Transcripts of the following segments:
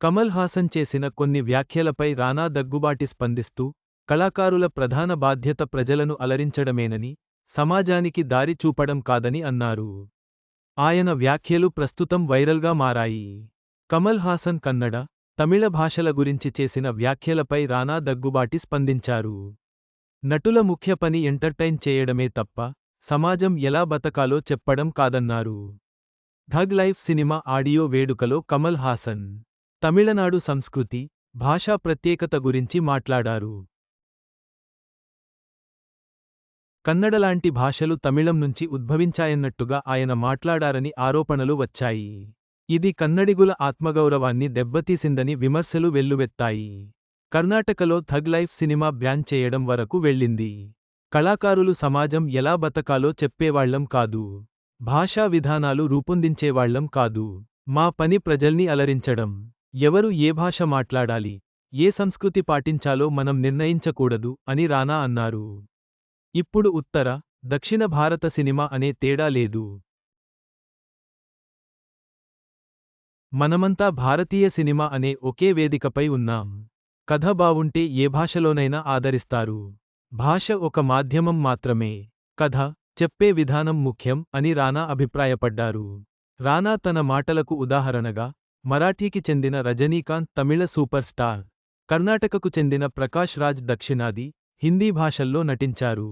కమల్ హాసన్ చేసిన కొన్ని వ్యాఖ్యలపై రానా దగ్గుబాటి స్పందిస్తూ, కళాకారుల ప్రధాన బాధ్యత ప్రజలను అలరించడమేనని, సమాజానికి దారి చూపడం కాదని అన్నారు. ఆయన వ్యాఖ్యలు ప్రస్తుతం వైరల్గా మారాయి. కమల్ హాసన్ కన్నడ, తమిళ భాషల గురించి చేసిన వ్యాఖ్యలపై రానా దగ్గుబాటి స్పందించారు. నటుల ముఖ్య పని ఎంటర్టైన్ చేయడమే తప్ప, సమాజం ఎలా బతకాలో చెప్పడం కాదన్నారు. థగ్ లైఫ్ సినిమా ఆడియో వేడుకలో కమల్ హాసన్, తమిళనాడు సంస్కృతి, భాషా ప్రత్యేకత గురించి మాట్లాడారు. కన్నడలాంటి భాషలు తమిళం నుంచి ఉద్భవించాయన్నట్టుగా ఆయన మాట్లాడారని ఆరోపణలు వచ్చాయి. ఇది కన్నడిగుల ఆత్మగౌరవాన్ని దెబ్బతీసిందని విమర్శలు వెల్లువెత్తాయి. కర్ణాటకలో థగ్ లైఫ్ సినిమా బ్యాన్ చేయడం వరకు వెళ్ళింది. కళాకారులు సమాజం ఎలా బతకాలో చెప్పేవాళ్లం కాదు. భాషా విధానాలు రూపొందించేవాళ్లం కాదు. మా పని ప్రజల్ని అలరించడం. ఎవరు ఏ భాష మాట్లాడాలి, ఏ సంస్కృతి పాటించాలో మనం నిర్ణయించకూడదు అని రానా అన్నారు. ఇప్పుడు ఉత్తర, దక్షిణ భారత సినిమా అనే తేడా లేదు. మనమంతా భారతీయ సినిమా అనే ఒకే వేదికపై ఉన్నాం. కథ బావుంటే ఏ భాషలోనైనా ఆదరిస్తారు. భాష ఒక మాధ్యమం మాత్రమే. కథ, చెప్పే విధానం ముఖ్యం అని రానా అభిప్రాయపడ్డారు. రానా తన మాటలకు ఉదాహరణగా, మరాఠీకి చెందిన రజనీకాంత్ తమిళ సూపర్ స్టార్, కర్ణాటకకు చెందిన ప్రకాష్ రాజ్ దక్షిణాది, హిందీ భాషల్లో నటించారు.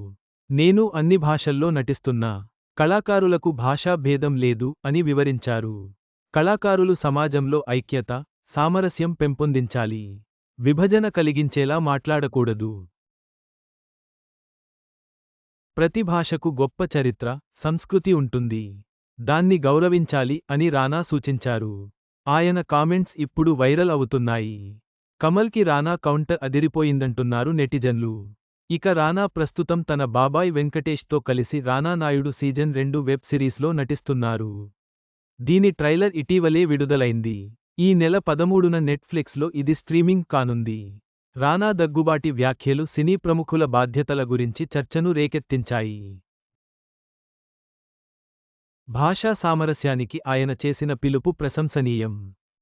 నేను అన్ని భాషల్లో నటిస్తున్నా. కళాకారులకు భాషా భేదం లేదు అని వివరించారు. కళాకారులు సమాజంలో ఐక్యత, సామరస్యం పెంపొందించాలి. విభజన కలిగించేలా మాట్లాడకూడదు. ప్రతి భాషకు గొప్ప చరిత్ర, సంస్కృతి ఉంటుంది. దాన్ని గౌరవించాలి అని రానా సూచించారు. ఆయన కామెంట్స్ ఇప్పుడు వైరల్ అవుతున్నాయి. కమల్కి రానా కౌంటర్ అదిరిపోయిందంటున్నారు నెటిజన్లు. ఇక రానా ప్రస్తుతం తన బాబాయ్ వెంకటేష్తో కలిసి రానా నాయుడు సీజన్ 2 వెబ్ సిరీస్లో నటిస్తున్నారు. దీని ట్రైలర్ ఇటీవలే విడుదలైంది. ఈ నెల 13న నెట్ఫ్లిక్స్లో ఇది స్ట్రీమింగ్ కానుంది. రానా దగ్గుబాటి వ్యాఖ్యలు సినీ ప్రముఖుల బాధ్యతల గురించి చర్చను రేకెత్తించాయి. భాషా సామరస్యానికి ఆయన చేసిన పిలుపు ప్రశంసనీయం.